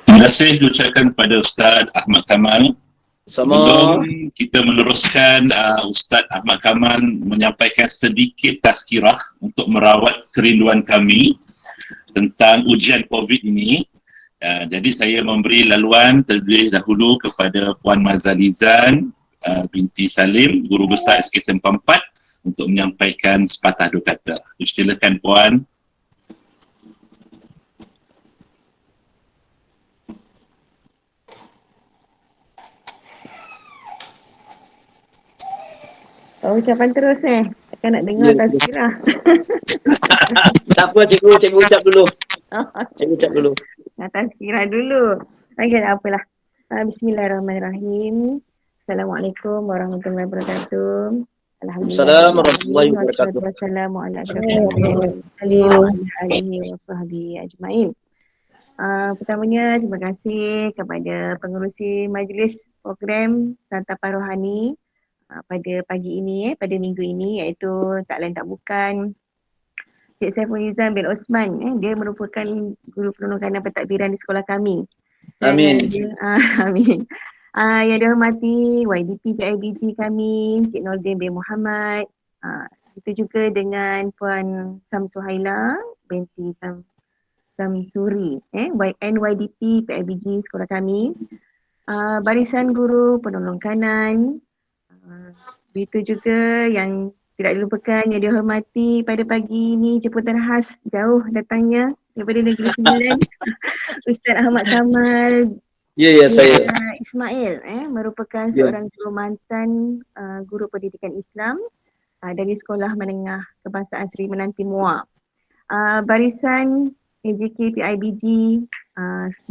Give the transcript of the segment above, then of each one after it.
Terima kasih diucapkan kepada Ustaz Ahmad Kamal. Sama. Sebelum kita meneruskan, Ustaz Ahmad Kamal menyampaikan sedikit tazkirah untuk merawat kerinduan kami tentang ujian COVID ini. Jadi saya memberi laluan terlebih dahulu kepada Puan Mazalizan binti Salim, Guru Besar SKSM 44 untuk menyampaikan sepatah dua kata. Silakan Puan. Ucapan terus Takkan nak dengar tazkirah. Tak apa, cikgu ucap dulu. Cikgu ucap dulu. Tazkirah dulu. Okey, tak apalah. Bismillahirrahmanirrahim. Assalamualaikum warahmatullahi wabarakatuh. Assalamualaikum warahmatullahi wabarakatuh. Pertamanya, terima kasih kepada pengerusi majlis program Santapan Rohani pada pagi ini, pada minggu ini, iaitu tak lain tak bukan Cik Saiful Nizam bin Osman. Dia merupakan guru penolong kanan pentadbiran di sekolah kami. Amin. Amin. Yang dihormati YDP PIBG kami, Cik Nordin bin Muhammad. Itu juga dengan Puan Samsuhaila binti Samsuri, NYDP PIBG sekolah kami. Barisan guru penolong kanan. Begitu juga yang tidak dilupakan yang dihormati pada pagi ini, jemputan khas jauh datangnya daripada Negeri Sembilan, Ustaz Ahmad Kamal. Ya, saya. Ismail merupakan seorang guru mantan guru pendidikan Islam dari Sekolah Menengah Kebangsaan Seri Menanti Muar. Barisan AJK PIBG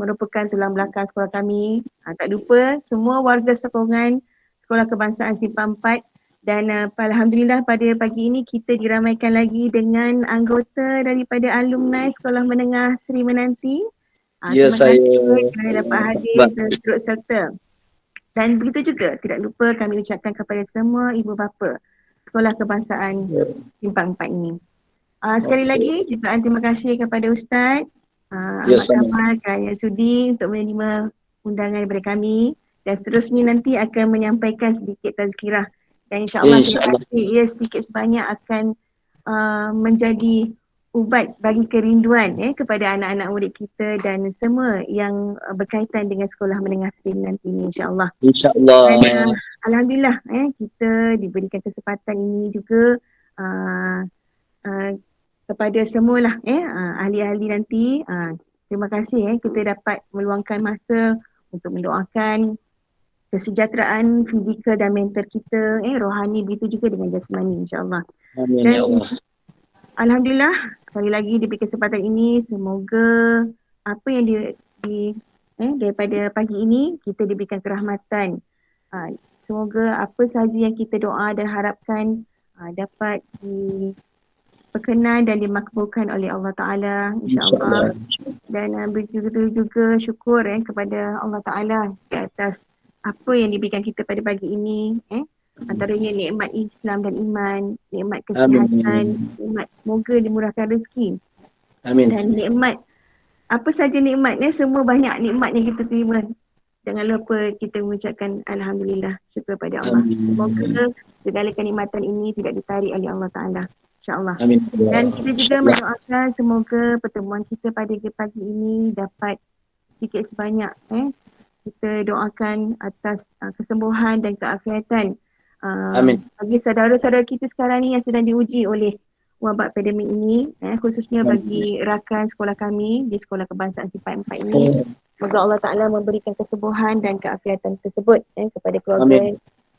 merupakan tulang belakang sekolah kami. Tak lupa semua warga sokongan Sekolah Kebangsaan Simpang 4 dan alhamdulillah pada pagi ini kita diramaikan lagi dengan anggota daripada alumni Sekolah Menengah Seri Menanti. Ya, saya kerana dapat hadir dan turut serta. Dan begitu juga tidak lupa kami ucapkan kepada semua ibu bapa Sekolah Kebangsaan Simpang 4 ini. Sekali lagi jutaan terima kasih kepada Ustaz Ahmad Kamal kerana sudi untuk menerima undangan daripada kami. Dan seterusnya nanti akan menyampaikan sedikit tazkirah. Dan insyaAllah ia sedikit sebanyak akan menjadi ubat bagi kerinduan kepada anak-anak murid kita dan semua yang berkaitan dengan sekolah menengah seri nanti ini insyaAllah. InsyaAllah. Dan alhamdulillah kita diberikan kesempatan ini juga kepada semualah ahli-ahli nanti. Terima kasih kita dapat meluangkan masa untuk mendoakan kesejahteraan fizikal dan mental kita, rohani, begitu juga dengan jasmani insyaAllah. Amin dan, ya Allah. Alhamdulillah, sekali lagi diberi kesempatan ini, semoga apa yang daripada pagi ini kita diberikan kerahmatan. Semoga apa sahaja yang kita doa dan harapkan dapat diperkenan dan dimakbulkan oleh Allah Ta'ala insyaAllah. Dan begitu juga syukur kepada Allah Ta'ala di atas apa yang diberikan kita pada pagi ini, antaranya nikmat Islam dan iman, nikmat kesihatan, nikmat moga dimurahkan rezeki. Amin. Dan nikmat, apa saja nikmatnya, semua banyak nikmat yang kita terima. Jangan lupa kita mengucapkan Alhamdulillah, syukur pada Allah. Semoga segala kenikmatan ini tidak ditarik oleh Allah Ta'ala, insyaAllah. Amin. Dan kita juga mendoakan semoga pertemuan kita pada pagi ini dapat sedikit sebanyak kita doakan atas kesembuhan dan keafiatan bagi saudara-saudara kita sekarang ni yang sedang diuji oleh wabak pandemik ini, khususnya bagi rakan sekolah kami di Sekolah Kebangsaan Simpang 4 ini. Semoga Allah Ta'ala memberikan kesembuhan dan keafiatan tersebut kepada keluarga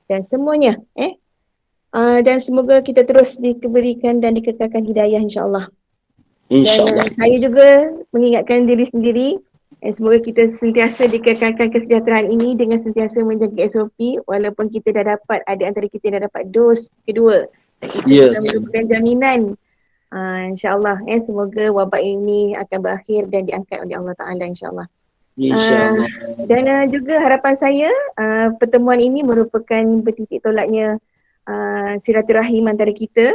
dan semuanya. Dan semoga kita terus diberikan dan dikekalkan hidayah insyaAllah. InsyaAllah. Dan saya juga mengingatkan diri sendiri, semoga kita sentiasa dikekalkan kesejahteraan ini dengan sentiasa menjaga SOP walaupun kita dah dapat, ada antara kita yang dah dapat dos kedua. Kita merupakan jaminan insyaAllah semoga wabak ini akan berakhir dan diangkat oleh Allah Ta'ala insyaAllah. InsyaAllah. Dan juga harapan saya pertemuan ini merupakan bertitik tolaknya silaturahim antara kita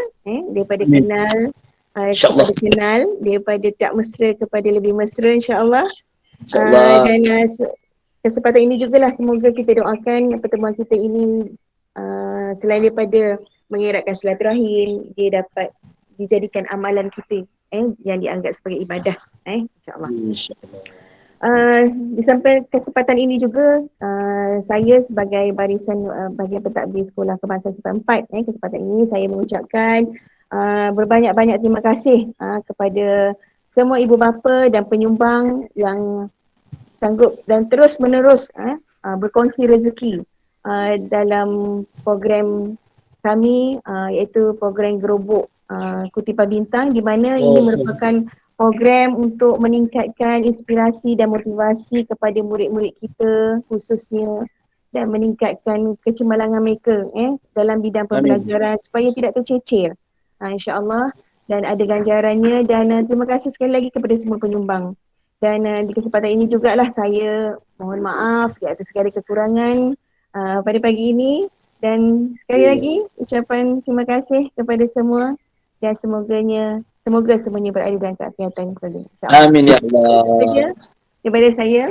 daripada kenal kepada kenal, daripada tak mesra kepada lebih mesra insyaAllah. InsyaAllah. Dan kesempatan ini jugalah semoga kita doakan pertemuan kita ini selain daripada mengeratkan silaturahim, dia dapat dijadikan amalan kita yang dianggap sebagai ibadah insyaAllah. InsyaAllah. Di samping kesempatan ini juga saya sebagai barisan bahagian pentadbir Sekolah Kebangsaan Sifat 4 kesempatan ini saya mengucapkan berbanyak-banyak terima kasih kepada semua ibu bapa dan penyumbang yang sanggup dan terus menerus berkongsi rezeki dalam program kami iaitu program Gerobok Kutipan Bintang, di mana ini merupakan program untuk meningkatkan inspirasi dan motivasi kepada murid-murid kita khususnya dan meningkatkan kecemerlangan mereka dalam bidang pembelajaran supaya tidak tercecer insya-Allah, dan ada ganjarannya. Dan terima kasih sekali lagi kepada semua penyumbang. Dan di kesempatan ini jugalah saya mohon maaf di atas segala kekurangan pada pagi ini, dan sekali lagi ucapan terima kasih kepada semua dan semoga semuanya berada dalam keafiatan insya-Allah. Amin ya Itu Allah. saja daripada saya.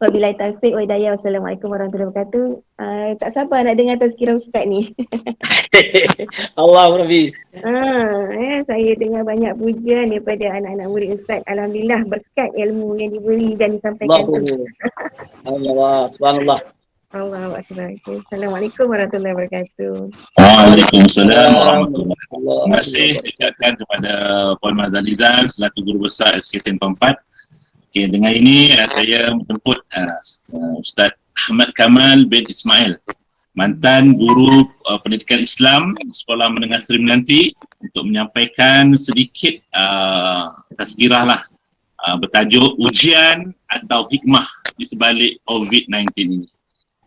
Wabillahi taufiq wa hidayah. Wassalamualaikum warahmatullahi wabarakatuh. Tak sabar nak dengar tazkirah Ustaz ni. Allah Rabbi. Saya dengar banyak pujian daripada anak-anak murid Ustaz. Alhamdulillah berkat ilmu yang diberi dan disampaikan tu. Allah. Subhanallah. Allahu Akbar. Assalamualaikum warahmatullahi wabarakatuh. Waalaikumsalam warahmatullahi wabarakatuh. Terima kasih ucapkan kepada Puan Mazalizan selaku Guru Besar SK Sempang 4. Okey, dengan ini saya menjemput Ustaz Ahmad Kamal bin Ismail, mantan guru pendidikan Islam Sekolah Menengah Seri Melanti, untuk menyampaikan sedikit tazkirah lah bertajuk ujian atau hikmah di sebalik COVID-19 ini.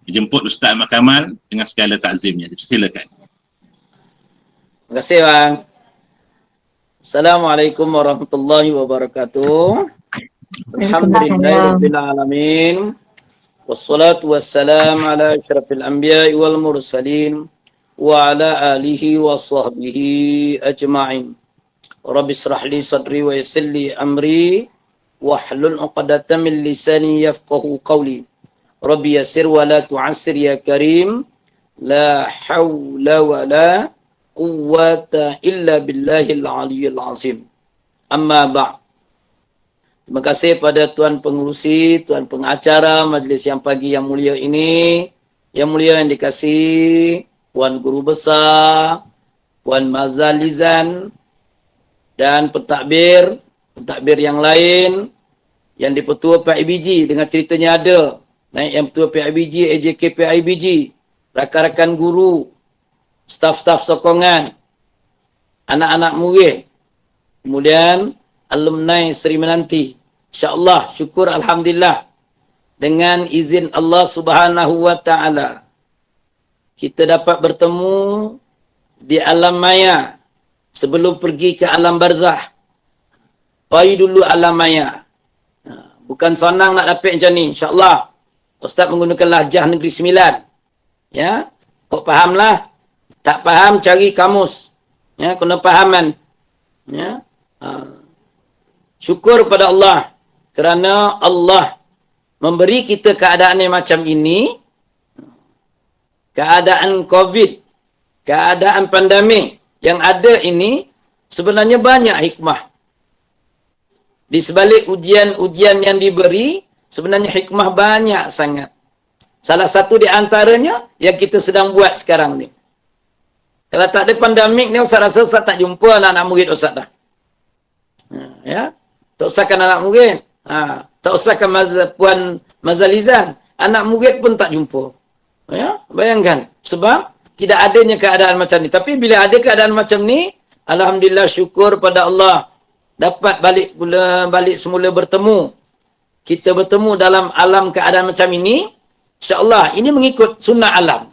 Dijemput Ustaz Ahmad Kamal dengan segala takzimnya. Silakan. Terima kasih bang. Assalamualaikum warahmatullahi wabarakatuh. Alhamdulillahirabbil alamin. Wassalatu wassalam ala asyrafil anbiya'i wal mursalin wa ala alihi wa sahbihi ajma'in. Rabbi israh li sadri wa yassir li amri wahlul 'uqdatam min lisani yafqahu qawli. Rabbi yassir wa la tu'assir ya karim. La hawla wa la quwwata illa billahil aliyyil azim. Amma ba'd. Terima kasih pada Tuan Pengurusi, Tuan Pengacara majlis yang pagi yang mulia ini, yang mulia yang dikasihi Puan Guru Besar, Puan Mazalizan, dan pentadbir yang lain, yang dipertua PIBG dengan ceritanya ada, yang pertua PIBG, AJK PIBG, rakan-rakan guru, staf-staf sokongan, anak-anak murid, kemudian alumni Seri Menanti. InsyaAllah, syukur Alhamdulillah. Dengan izin Allah Subhanahu wa ta'ala, kita dapat bertemu di alam maya sebelum pergi ke alam barzah. Pai dulu alam maya. Bukan senang nak dapat macam ni. InsyaAllah, Ustaz menggunakan lahjah Negeri Sembilan. Ya, kau fahamlah. Tak faham, cari kamus. Ya, kena fahaman. Ya, syukur pada Allah kerana Allah memberi kita keadaan yang macam ini, keadaan COVID, keadaan pandemik yang ada ini, sebenarnya banyak hikmah. Di sebalik ujian-ujian yang diberi, sebenarnya hikmah banyak sangat. Salah satu di antaranya yang kita sedang buat sekarang ni. Kalau tak ada pandemik ni, Ustaz rasa Ustaz tak jumpa anak-anak murid Ustaz dah. Ya, tak usahkan anak murid. Tak usahkan Puan Mazalizan. Anak murid pun tak jumpa. Ya, bayangkan. Sebab tidak adanya keadaan macam ni. Tapi bila ada keadaan macam ni, alhamdulillah syukur pada Allah. Dapat balik semula bertemu. Kita bertemu dalam alam keadaan macam ini. InsyaAllah, ini mengikut sunnah alam.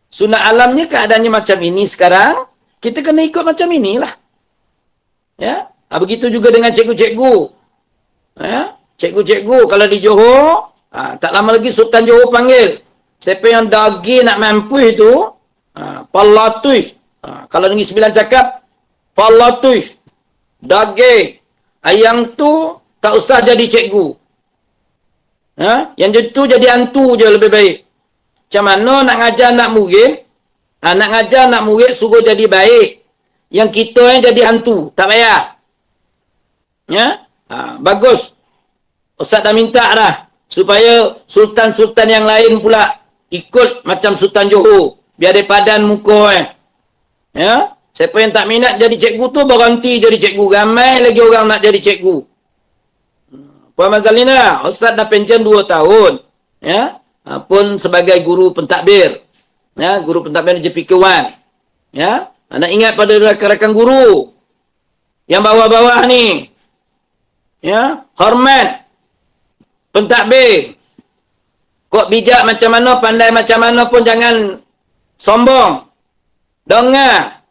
Sunnah alamnya keadaannya macam ini sekarang. Kita kena ikut macam inilah. Ya. Begitu juga dengan cikgu-cikgu. Ya, cikgu-cikgu kalau di Johor, tak lama lagi Sultan Johor panggil. Siapa yang daging nak mampu itu, palatui. Kalau Negeri Sembilan cakap, palatui. Daging. Yang tu tak usah jadi cikgu. Yang itu jadi hantu je lebih baik. Macam mana nak ngajar anak murid? Nak ngajar anak murid suruh jadi baik. Yang kita yang jadi hantu. Tak payah. Ya? Bagus. Ustaz dah minta dah. Supaya sultan-sultan yang lain pula ikut macam Sultan Johor. Biar dia padan muka. Ya? Siapa yang tak minat jadi cikgu tu berhenti jadi cikgu. Ramai lagi orang nak jadi cikgu. Puan Mazalina, Ustaz dah pension 2 tahun. Ya? Pun sebagai guru pentadbir. Ya, guru pentadbir JPK1. Ya? Nak ingat pada rakan-rakan guru yang bawah-bawah ni. Ya, hormat pentadbir. Kok bijak macam mana, pandai macam mana pun jangan sombong. Dengar.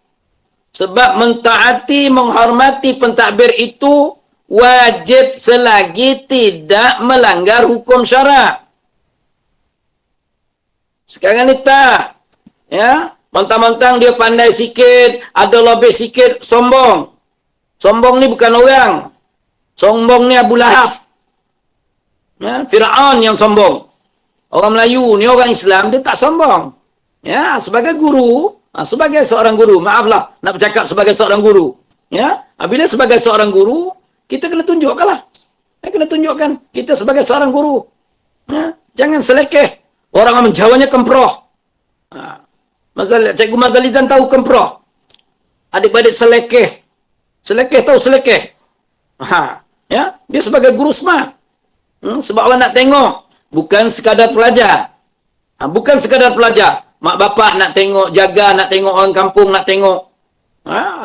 Sebab mentaati, menghormati pentadbir itu wajib selagi tidak melanggar hukum syarak. Sekarang ni tak. Ya, mentang-mentang dia pandai sikit, ada lebih sikit, sombong. Sombong ni bukan orang. Sombong ni Abu Lahab. Ya, Fir'aun yang sombong. Orang Melayu ni, orang Islam, dia tak sombong. Ya, sebagai guru, sebagai seorang guru, maaflah nak bercakap sebagai seorang guru. Ya, bila sebagai seorang guru, kita kena tunjukkanlah. Kena tunjukkan kita sebagai seorang guru. Ya, jangan selekeh. Orang menjawanya kemproh. Cikgu Mazalizan tahu kemproh. Adik-adik selekeh. Selekeh tahu selekeh. Ya, dia sebagai guru smart. Sebab orang nak tengok. Bukan sekadar pelajar. Bukan sekadar pelajar. Mak bapak nak tengok, jaga, nak tengok orang kampung, nak tengok.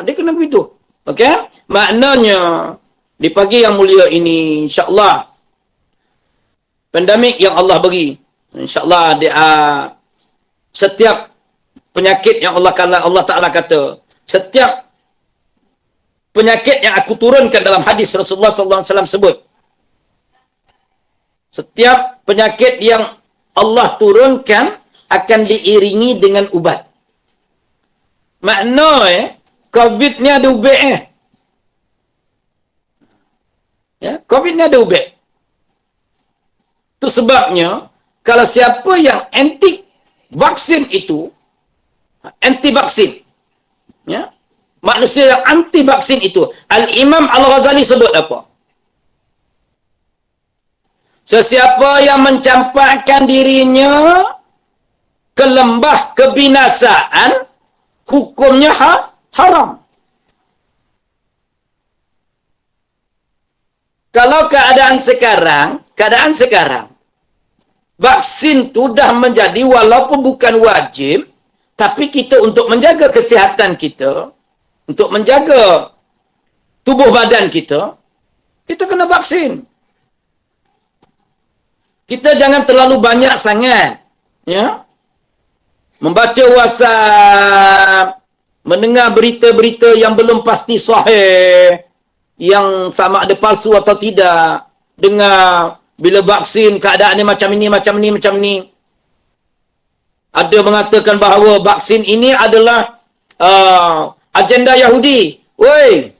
Dia kena begitu. Okey? Maknanya, di pagi yang mulia ini, insyaAllah, pandemik yang Allah bagi, insyaAllah, setiap penyakit yang Allah Ta'ala kata, setiap penyakit yang aku turunkan dalam hadis Rasulullah SAW sebut, setiap penyakit yang Allah turunkan akan diiringi dengan ubat. Makna COVID ni ada ubat Ya, COVID ni ada ubat. Itu sebabnya kalau siapa yang anti vaksin itu, anti vaksin, ya, manusia yang anti vaksin itu, Al-Imam Al-Ghazali sebut apa? Sesiapa yang mencampakkan dirinya ke lembah kebinasaan, hukumnya haram. Kalau keadaan sekarang, vaksin itu dah menjadi walaupun bukan wajib, tapi kita untuk menjaga kesihatan kita, untuk menjaga tubuh badan kita, kita kena vaksin. Kita jangan terlalu banyak sangat, ya, membaca WhatsApp, mendengar berita-berita yang belum pasti sahih, yang sama ada palsu atau tidak. Dengar bila vaksin keadaannya macam ini, macam ni, macam ni. Ada mengatakan bahawa vaksin ini adalah agenda Yahudi. Woi,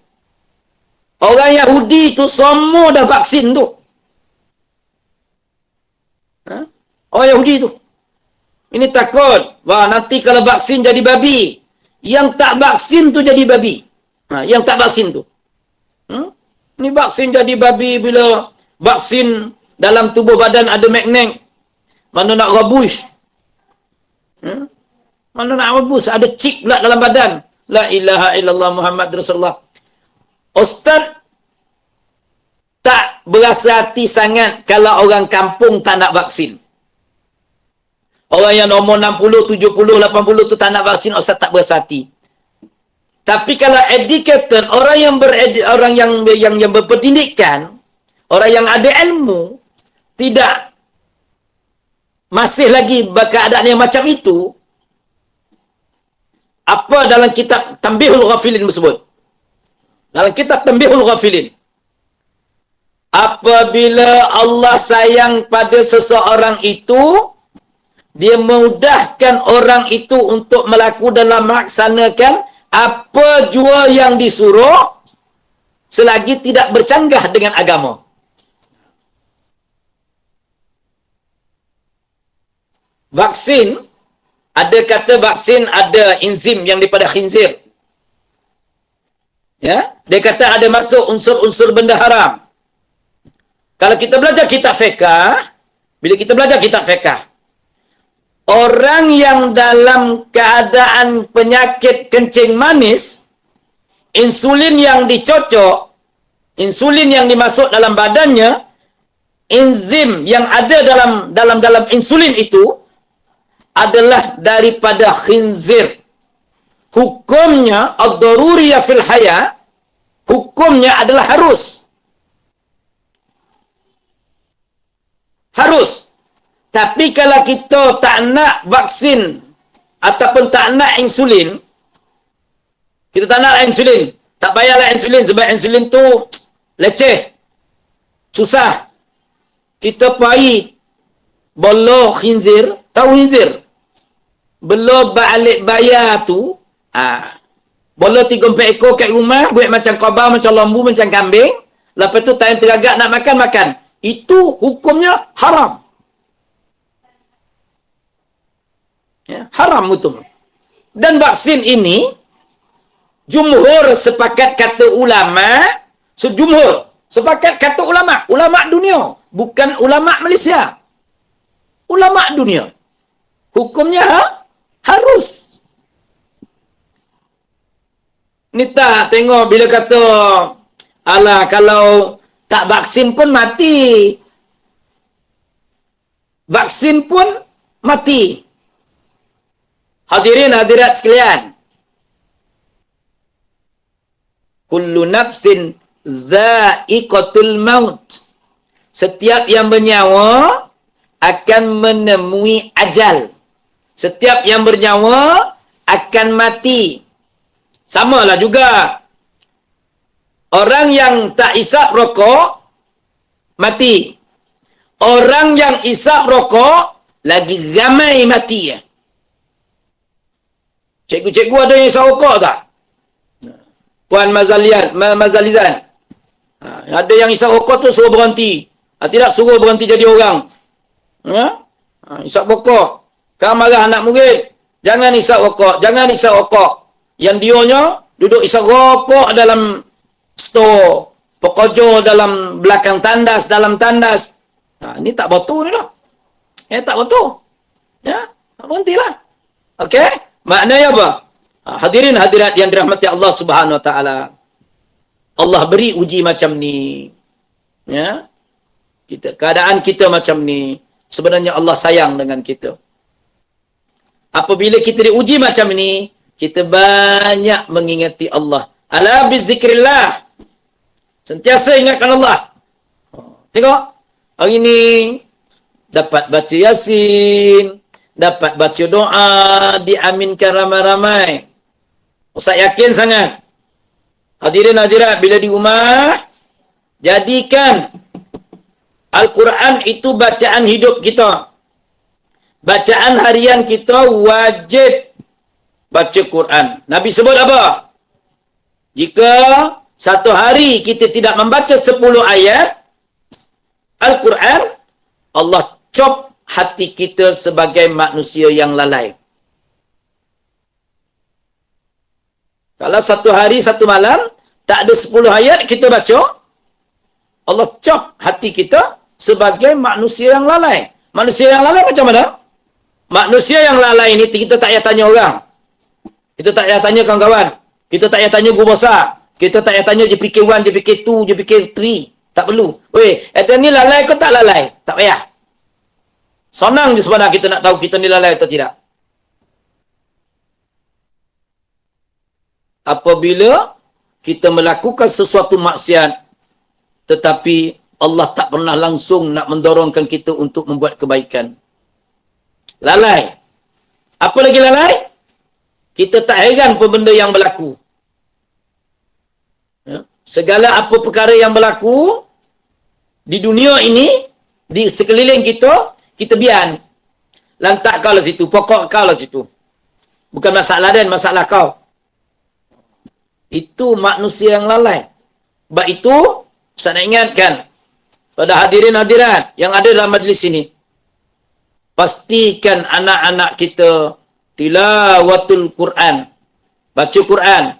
orang Yahudi tu semua dah vaksin tu. Orang Yahudi tu. Ini takut. Wah, nanti kalau vaksin jadi babi. Yang tak vaksin tu jadi babi. Yang tak vaksin tu. Ini vaksin jadi babi bila vaksin dalam tubuh badan ada magnet. Mana nak rebus. Mana nak rebus. Ada chip pula dalam badan. La ilaha illallah Muhammad Rasulullah. Ustaz tak berasa hati sangat kalau orang kampung tak nak vaksin. Orang yang nombor 60, 70, 80 tu tak nak vaksin, Ustaz tak berasa hati. Tapi kalau educated, orang yang berpendidikan, orang yang ada ilmu, tidak masih lagi keadaan yang macam itu, apa dalam kitab Tanbihul Ghafilin tersebut? Dalam kitab Tanbihul Ghafilin, apabila Allah sayang pada seseorang itu, dia memudahkan orang itu untuk melakukan dalam melaksanakan apa jua yang disuruh selagi tidak bercanggah dengan agama. vaksin, ada kata vaksin ada enzim yang daripada khinzir. Ya, dia kata ada masuk unsur-unsur benda haram. Kalau kita belajar kitab fiqh, bila kita belajar kitab fiqh, orang yang dalam keadaan penyakit kencing manis, insulin yang dicocok, insulin yang dimasuk dalam badannya, enzim yang ada dalam insulin itu adalah daripada khinzir. Hukumnya ad-daruriyah fil haya, hukumnya adalah harus. Tapi kalau kita tak nak vaksin ataupun tak nak insulin, kita tak nak insulin, tak payahlah insulin sebab insulin tu leceh, susah. Kita pahit bolo khinzir, tahu khinzir? Belum balik bayar tu, bolo 3-4 ekor kat rumah, buat macam kobau, macam lembu, macam kambing. Lepas tu time teragak nak makan. Itu hukumnya haram. Ya, haram betul. Dan vaksin ini, jumhur sepakat kata ulama, sejumhur sepakat kata ulama dunia, bukan ulama Malaysia. Ulama dunia. Hukumnya harus. Ni tak tengok bila kata alah kalau tak vaksin pun mati. Vaksin pun mati. Hadirin hadirat sekalian. Kullu nafsin dha'iqatul maut. Setiap yang bernyawa akan menemui ajal. Setiap yang bernyawa akan mati. Samalah juga. Orang yang tak isap rokok, mati. Orang yang isap rokok, lagi ramai mati. Cikgu-cikgu ada yang isap rokok tak? Puan Mazalizan. Ada yang isap rokok tu suruh berhenti. Tidak suruh berhenti jadi orang. Isap rokok. Kau marah anak murid. Jangan isap rokok. Jangan isap rokok. Yang dionya duduk isap rokok dalam store. Pekojo dalam belakang tandas, dalam tandas. Ini tak betul ni lah. Tak betul. Ya, berhentilah. Okey? Maknanya apa? Hadirin hadirat yang dirahmati Allah Subhanahu Wa Taala. Allah beri uji macam ni. Ya. Keadaan kita macam ni. Sebenarnya Allah sayang dengan kita. Apabila kita diuji macam ni, kita banyak mengingati Allah. Ala bizikrillah. Sentiasa ingatkan Allah. Tengok. Hari ni dapat baca Yasin, dapat baca doa, diaminkan ramai-ramai. Ustaz yakin sangat. Hadirin hadirat, bila di rumah, jadikan Al-Quran itu bacaan hidup kita. Bacaan harian kita wajib baca Quran. Nabi sebut apa? Jika satu hari kita tidak membaca 10 ayat Al-Quran, Allah cop hati kita sebagai manusia yang lalai. Kalau satu hari, satu malam, tak ada 10 ayat kita baca, Allah cop hati kita sebagai manusia yang lalai. Manusia yang lalai macam mana? Manusia yang lalai ni kita tak payah tanya orang. Kita tak payah tanya kawan-kawan. Kita tak payah tanya guru besar. Kita tak payah tanya JPK1, JPK2, JPK3. Tak perlu. Weh, ni lalai ke tak lalai? Tak payah. Senang je sebenarnya kita nak tahu kita ni lalai atau tidak. Apabila kita melakukan sesuatu maksiat, tetapi Allah tak pernah langsung nak mendorongkan kita untuk membuat kebaikan. Lalai. Apa lagi lalai? Kita tak heran pun benda yang berlaku. Ya. Segala apa perkara yang berlaku di dunia ini, di sekeliling kita, kita biar. Lantak kau lah situ, pokok kau lah situ. Bukan masalah dan masalah kau. Itu manusia yang lalai. Sebab itu, saya nak ingatkan pada hadirin hadirat yang ada dalam majlis ini. pastikan anak-anak kita tilawatul Quran. Baca Quran.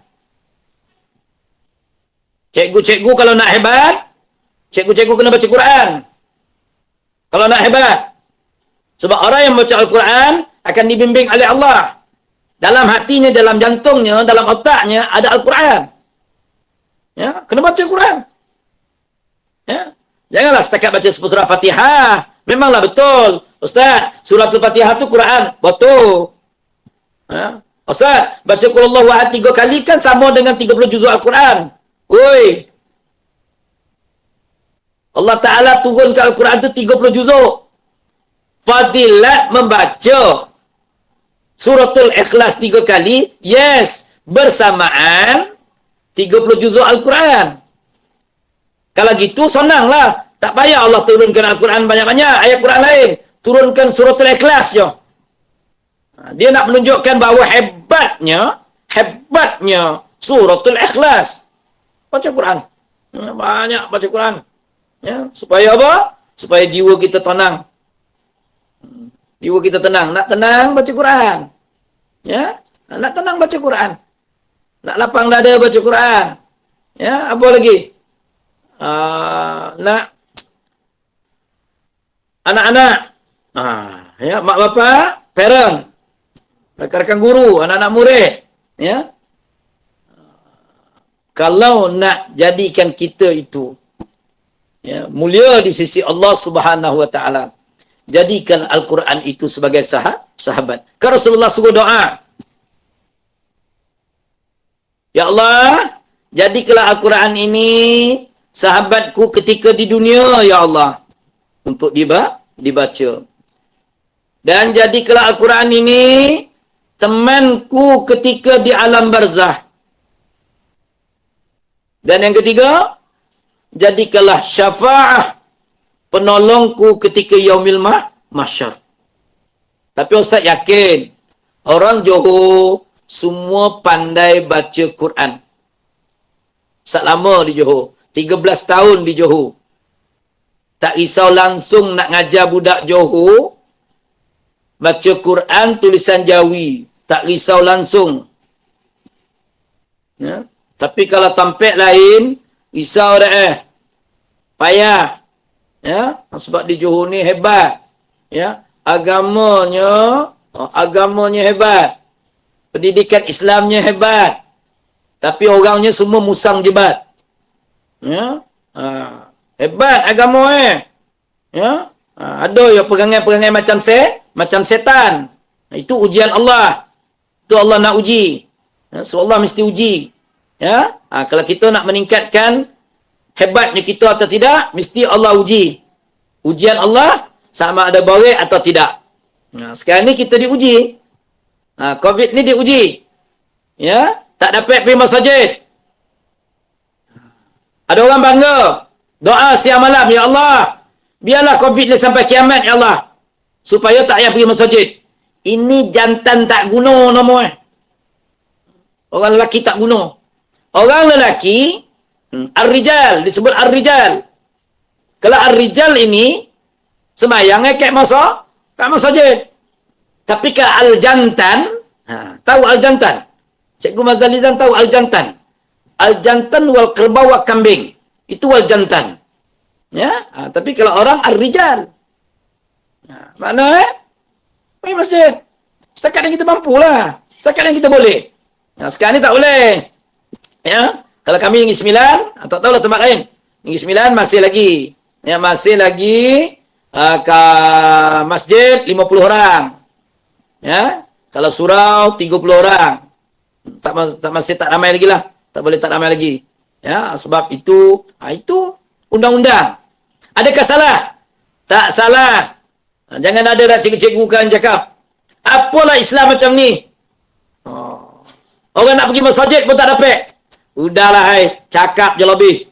Cikgu-cikgu kalau nak hebat, cikgu-cikgu kena baca Quran. Kalau nak hebat. Sebab orang yang baca Al-Quran akan dibimbing oleh Allah. Dalam hatinya, dalam jantungnya, dalam otaknya ada Al-Quran. Ya, kena baca Quran. Ya. Janganlah setakat baca surah Fatihah. Memanglah betul. Ustaz, surah Al-Fatihah tu Quran. Betul. Ya. Ustaz, baca Qul Huwallahu Ahad 3 kali kan sama dengan 30 juzuk Al-Quran. Oi. Allah Ta'ala turunkan Al-Quran tu 30 juzuk. Fadilat membaca Suratul Ikhlas 3 kali, yes, bersamaan 30 juzuk Al-Quran. Kalau gitu senanglah. Tak payah Allah turunkan Al-Quran banyak-banyak, ayat Quran lain. Turunkan Suratul Ikhlas je. Dia nak menunjukkan bahawa hebatnya Suratul Ikhlas. Baca Quran. Banyak baca Quran. Ya, supaya apa? Supaya jiwa kita tenang. Jiwa kita tenang. Nak tenang, baca Quran. Ya, nak tenang, baca Quran. Nak lapang dada, baca Quran. Ya, apa lagi? Nak anak-anak. Ya, mak bapak, parent. Rakan-rakan guru, anak-anak murid. Ya. Kalau nak jadikan kita itu ya, mulia di sisi Allah Subhanahu wa taala, jadikan Al-Quran itu sebagai sahabat. Kan Rasulullah suruh doa. Ya Allah, jadikanlah Al-Quran ini sahabatku ketika di dunia, ya Allah. Untuk dibaca. Dan jadikanlah Al-Quran ini temanku ketika di alam barzah. Dan yang ketiga, jadikanlah syafa'ah penolongku ketika yaumil mahsyar. Tapi Ustaz yakin, orang Johor semua pandai baca Quran. Ustaz lama di Johor, 13 tahun di Johor. Tak risau langsung nak ngajar budak Johor, baca Quran tulisan Jawi. Tak risau langsung. Ya. Tapi kalau tampek lain, risau dah payah. Ya, sebab di Johor ni hebat. Ya, agamanya hebat. Pendidikan Islamnya hebat. Tapi orangnya semua musang jebat. Ya, hebat agama Ya, ada yang perangai-perangai macam setan. Itu ujian Allah. Itu Allah nak uji. Ya, so Allah mesti uji. Ya, kalau kita nak meningkatkan hebatnya kita atau tidak, mesti Allah uji. Ujian Allah sama ada baik atau tidak. Sekarang ni kita diuji. COVID ni diuji. Ya, tak dapat pergi masjid. Ada orang bangga. Doa siang malam, ya Allah, biarlah COVID ni sampai kiamat, ya Allah. Supaya tak payah pergi masjid. Ini jantan tak guna nama. Orang lelaki tak guna. Orang lelaki, ar-rijal, disebut ar-rijal. Kalau ar-rijal ini, semayang kat masjid. Tapi kalau al-jantan, tahu al-jantan? Cikgu Mazalizan tahu al-jantan. Al-jantan wal kerbau wal kambing. Itu al-jantan. Ya, tapi kalau orang ar-rijal. Mana pergi masjid. Setakat yang kita mampu lah. Setakat yang kita boleh. Sekarang ni tak boleh. Ya, kalau kami Negeri Sembilan, tak tahulah tempat lain. Negeri Sembilan masih lagi. Ya, masih lagi ke masjid 50 orang. Ya, kalau surau 30 orang. Masih tak ramai lagi lah. Tak boleh tak ramai lagi. Ya, sebab itu undang-undang. Adakah salah? Tak salah. Jangan ada dah cikgu-cikgu kan cakap, apalah Islam macam ni. Orang nak pergi masjid pun tak dapat. Udahlah cakap je lebih.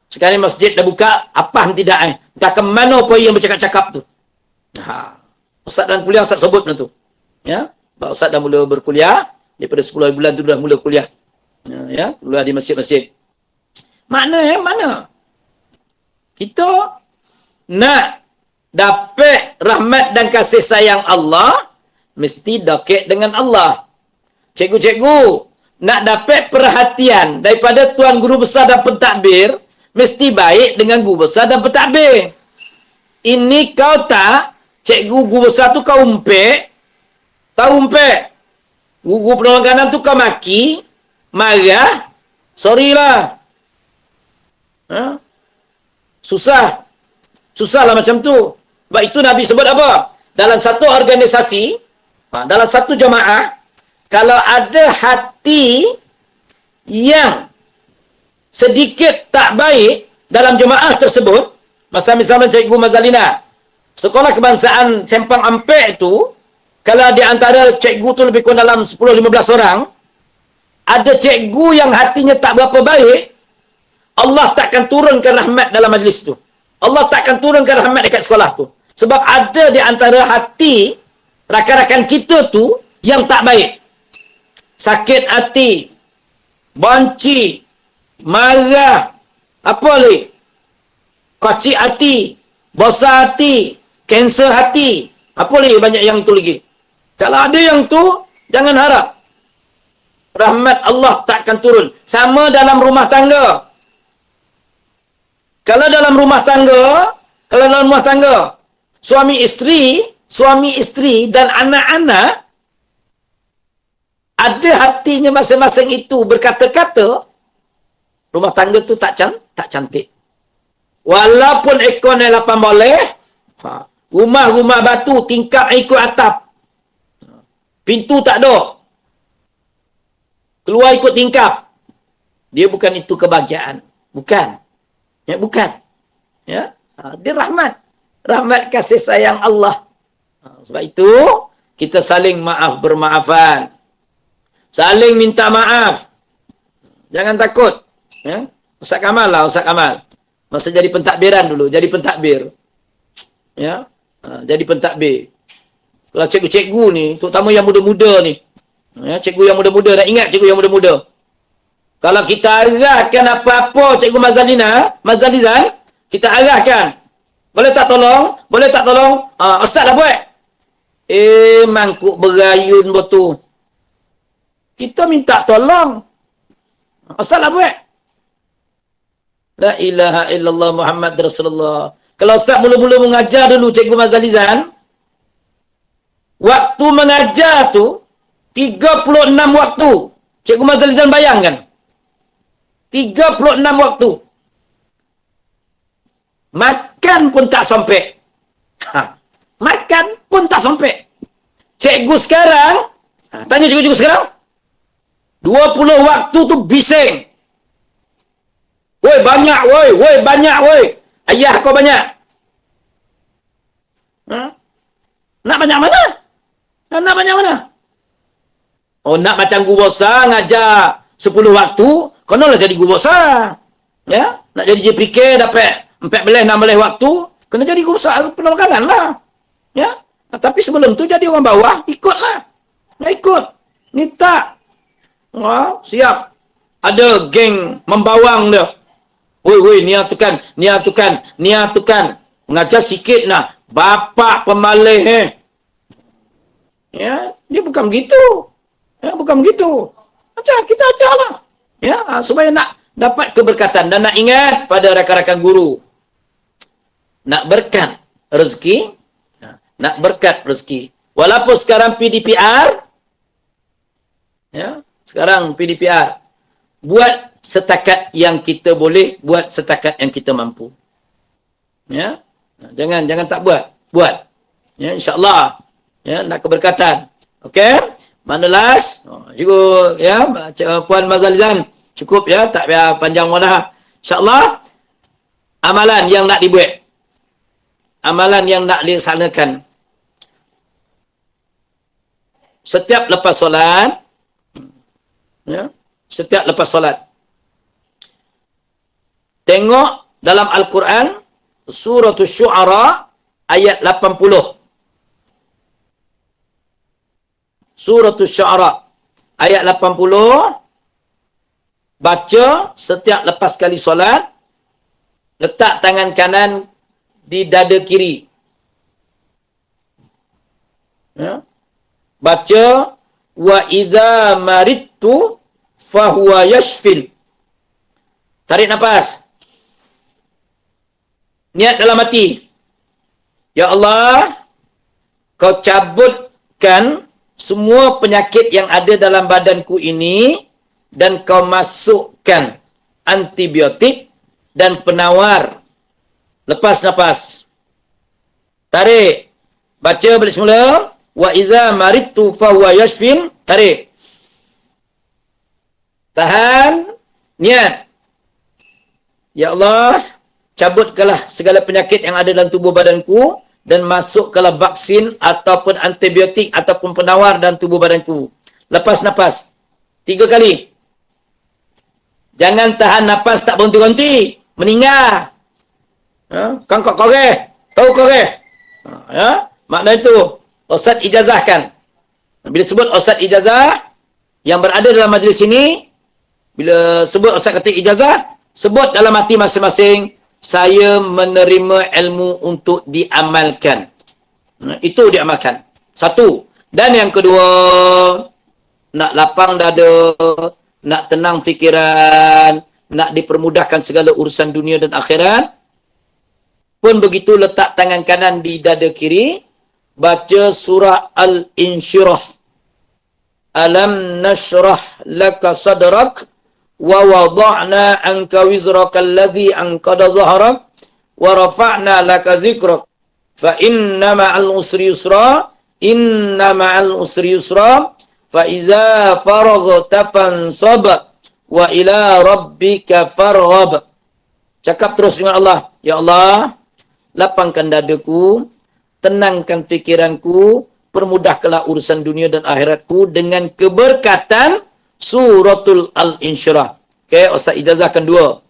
Sekarang ni masjid dah buka, apa tidak entah ke mana apa yang bercakap-cakap tu. Ustaz dan kuliah Ustaz sebut tu. Ya, Ustaz dah mula berkuliah daripada 10 bulan tu dah mula kuliah. Ya, kuliah di masjid-masjid. Mana? Kita nak dapat rahmat dan kasih sayang Allah, mesti dekat dengan Allah. Cikgu-cikgu nak dapat perhatian daripada tuan guru besar dan pentadbir, mesti baik dengan guru besar dan pentadbir. Ini kau tak, cikgu guru besar tu kau umpek, tahu umpek. Guru penolong kanan tu kau maki, marah, sorry lah. Ha? Susahlah macam tu. Sebab itu Nabi sebut apa? Dalam satu organisasi, dalam satu jamaah, kalau ada hati yang sedikit tak baik dalam jemaah tersebut, misalnya Cikgu Mazalina, sekolah kebangsaan Sempang Ampek tu, kalau di antara cikgu tu lebih kurang dalam 10-15 orang, ada cikgu yang hatinya tak berapa baik, Allah takkan turunkan rahmat dalam majlis tu. Allah takkan turunkan rahmat dekat sekolah tu. Sebab ada di antara hati rakan-rakan kita tu yang tak baik. Sakit hati, benci, marah, apa lagi? Kocik hati, bosan hati, kanser hati, apa lagi banyak yang tu lagi. Kalau ada yang tu, jangan harap rahmat Allah takkan turun. Sama dalam rumah tangga. Kalau dalam rumah tangga, suami isteri dan anak-anak ada hatinya masing-masing itu berkata-kata, rumah tangga tu tak cantik. Walaupun ekor naik 8 boleh, rumah-rumah batu tingkap ikut atap, pintu tak ada, keluar ikut tingkap, dia bukan itu kebahagiaan. Bukan. Dia rahmat kasih sayang Allah. Sebab itu kita saling bermaafan, saling minta maaf, jangan takut. Ustaz Kamal masa jadi pentadbiran dulu, jadi pentadbir, jadi pentadbir. Kalau cikgu-cikgu ni, terutama yang muda-muda ni, cikgu yang muda-muda, nak ingat cikgu yang muda-muda, kalau kita arahkan apa-apa Cikgu Mazalizan, kita arahkan. Boleh tak tolong? Ustaz lah buat. Mangkuk berayun betul. Kita minta tolong. Ustaz lah buat. La ilaha illallah Muhammad Rasulullah. Kalau Ustaz mula-mula mengajar dulu Cikgu Mazalizan, waktu mengajar tu 36 waktu. Cikgu Mazalizan bayangkan. 36 waktu. Makan pun tak sampai. Makan pun tak sampai. Cikgu sekarang, tanya cikgu sekarang, 20 waktu tu bising. Woi banyak, woi. Ayah kau banyak. Nak banyak mana? Nak banyak mana? Oh, nak macam guru besar ngajar 10 waktu, kenalah jadi guru besar. Ya, nak jadi JPK dapat 14-16 waktu, kena jadi guru besar penolong kanan lah. Ya, tapi sebelum tu jadi orang bawah, ikutlah. Nak ikut. Ni tak. Wah, siap. Ada geng membawang dia. Woi, niatukan. Mengajar sikit nah. Bapak pemalih Ya, dia bukan begitu. Kita ajarlah. Ya, supaya nak dapat keberkatan dan nak ingat pada rakan-rakan guru. Nak berkat rezeki. Walaupun sekarang PDPR, buat setakat yang kita boleh, buat setakat yang kita mampu. Ya, jangan tak buat. Ya, insya-Allah. Ya, nak keberkatan. Okey? Mana last? Cikgu Puan Mazalizan cukup ya, tak payah panjang dah. Insya-Allah amalan yang nak dibuat. Amalan yang nak dilaksanakan. Setiap lepas solat, tengok dalam Al-Quran surah Asy-Syu'ara ayat 80. Surah Asy-Syu'ara ayat 80, baca setiap lepas kali solat, letak tangan kanan di dada kiri. Ya. Baca wa idza maridtu fahuwa yashfin. Tarik nafas. Niat dalam hati. Ya Allah, kau cabutkan semua penyakit yang ada dalam badanku ini dan kau masukkan antibiotik dan penawar. Lepas nafas. Tarik. Baca balik semula. Wa idza maridtu fa huwa yashfin. Tarik. Tahan. Niat. Ya Allah, cabutkanlah segala penyakit yang ada dalam tubuh badanku dan masukkanlah vaksin ataupun antibiotik ataupun penawar dalam tubuh badanku. Lepas nafas. 3 kali. Jangan tahan nafas tak berhenti-henti. Meninggal. Kangkok koreh. Tahu koreh. Ya? Makna itu. Ustaz ijazahkan. Bila sebut Ustaz ijazah, yang berada dalam majlis ini, bila sebut Ustaz kata ijazah, sebut dalam hati masing-masing, saya menerima ilmu untuk diamalkan. Itu diamalkan. Satu. Dan yang kedua, nak lapang dada, nak tenang fikiran, nak dipermudahkan segala urusan dunia dan akhirat, pun begitu letak tangan kanan di dada kiri, baca surah Al-Insyirah. Alam nashrah laka sadrak wa wada'na anka wizraka alladhi anqada dhahrak wa rafa'na laka zikrak fa inna ma'al usri yusra inna ma'al usri yusra fa iza faraghta fansab wa ila rabbika farghab. Cakap terus dengan Allah. Ya Allah, lapangkan dadaku, tenangkan fikiranku, permudahkanlah urusan dunia dan akhiratku dengan keberkatan Suratul Al-Insyirah. Okey, Ustaz ijazahkan 2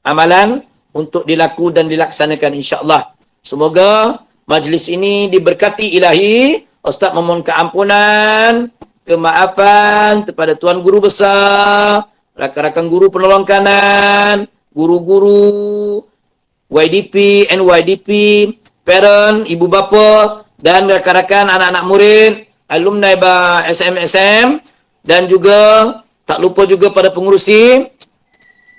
amalan untuk dilaku dan dilaksanakan insya-Allah. Semoga majlis ini diberkati ilahi. Ustaz memohon keampunan, kemaafan kepada Tuan Guru Besar, rakan-rakan guru penolong kanan, guru-guru, YDP, NYDP, parent, ibu bapa dan rakan-rakan anak-anak murid, alumni SMSM, dan juga tak lupa juga pada pengurusi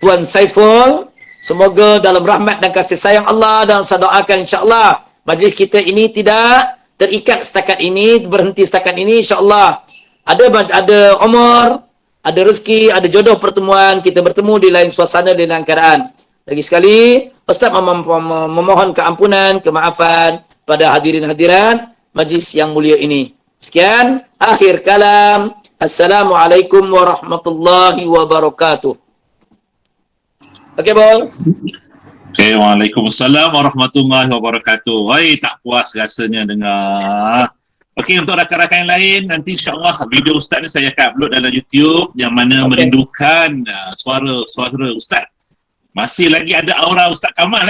Tuan Saiful. Semoga dalam rahmat dan kasih sayang Allah, dan saya doakan insya-Allah majlis kita ini tidak terikat setakat ini, berhenti setakat ini insya-Allah. Ada umur, ada rezeki, ada jodoh pertemuan, kita bertemu di lain suasana, di lain keadaan. Lagi sekali, Ustaz memohon keampunan, kemaafan pada hadirin hadirat majlis yang mulia ini. Sekian, akhir kalam. Assalamualaikum warahmatullahi wabarakatuh. Okey, Bol. Okay, Waalaikumsalam warahmatullahi wabarakatuh. Hai, tak puas rasanya dengar. Okey, untuk rakan-rakan yang lain, nanti insya-Allah video Ustaz ni saya akan upload dalam YouTube yang mana merindukan suara Ustaz. Masih lagi ada aura Ustaz Kamal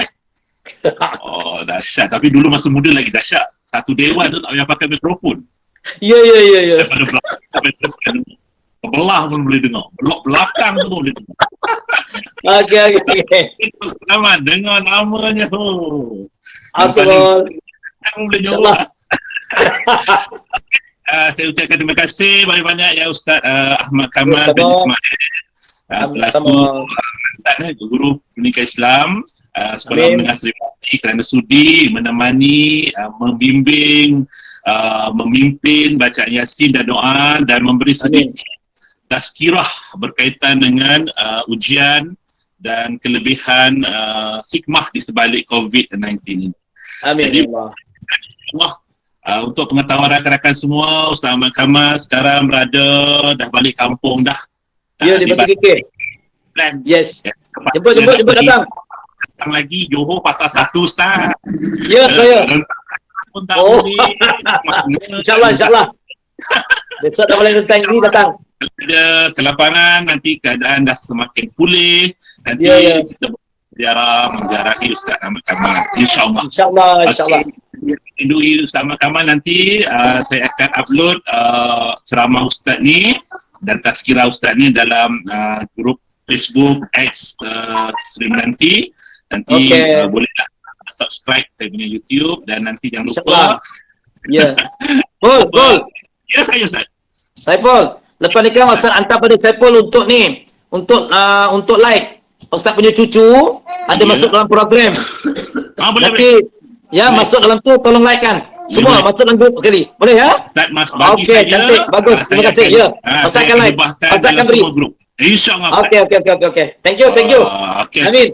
Oh, dahsyat. Tapi dulu masa muda lagi dahsyat. Satu dewan tu tak payah pakai mikrofon. Ya. Daripada belah pun boleh dengar. Blok belakang tu boleh dengar. Okey. Selamat dengar namanya tu. Okey, Bol. Boleh jawab. Saya ucapkan terima kasih banyak-banyak ya Ustaz Ahmad Kamal bin Ismail selaku guru pendidikan Islam Sekolah Menengah Seri Pati kerana sudi menemani, membimbing, memimpin bacaan Yasin dan doa dan memberi sedikit tazkirah berkaitan dengan ujian dan kelebihan hikmah di sebalik COVID-19 ini. Amin. Jadi, Allah, untuk pengetahuan rakan-rakan semua, Ustaz Ahmad Kamal sekarang berada dah balik kampung dah. Ya, di Batu Kikir. Plan. Yes. Ya, Jemput datang. Datang lagi Johor pasal 1 Ustaz. Ya, saya. Pun tak boleh. InsyaAllah. Besok dah boleh datang. Ada kelaparan, nanti keadaan dah semakin pulih. Nanti kita menziarahi Ustaz Ahmad Kamal. InsyaAllah. InsyaAllah. Indui Ustaz Ahmad Kamal nanti saya akan upload ceramah Ustaz ni dan tazkirah Ustaz ni dalam grup Facebook X stream nanti bolehlah subscribe saya punya YouTube dan nanti jangan lupa Ya. Pol, Pol. Ya, saya Ustaz. Saiful, lepas ni kan Ustaz hantar pada Saiful untuk ni, untuk like. Ustaz punya cucu ada Ya. masuk dalam program. Boleh. Nanti ya masuk dalam tu tolong like kan. Semua Boleh. masuk dalam grup kali. Boleh ya? Ustaz Mas bagi Okey, saya. cantik. Bagus. saya Terima kasih. akan- Ya. saya Ustaz akan akan like. lebahkan Ustaz dalam akan beri. semua grup. InsyaAllah Ustaz. Okey. Thank you. Okey. Amin.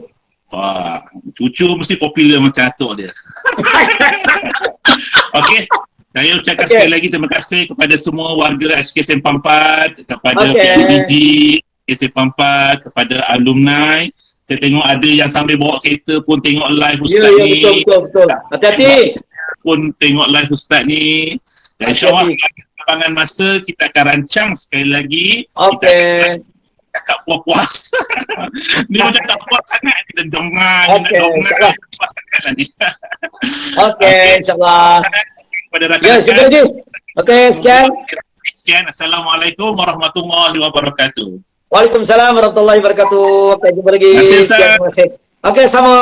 Wah, cucu mesti popular macam atuk dia. Okey. Saya ucapkan Okey. sekali lagi terima kasih kepada semua warga SK Sempang 4, kepada Okey. PUBG SK Sempang 4, kepada alumni. Saya tengok ada yang sambil bawa kereta pun tengok live Ya, Ustaz ya, ni. betul. Hati-hati. Pun tengok live Ustaz ni. Dan insyaAllah kembangan masa kita akan rancang sekali lagi. Kita Okey. cakap puas-puas. Dia macam tak puas sangat. Kita dengar, Okey, insyaAllah. puas sangat lah ni. Okey, insyaAllah. Kepada Ya, rakan-rakan. jumpa lagi. Okey, sekian. Sekian. Assalamualaikum warahmatullahi wabarakatuh. Waalaikumsalam warahmatullahi wabarakatuh. Okey, jumpa lagi. Terima kasih, Ustaz. Sekian, terima kasih. Okey, sama.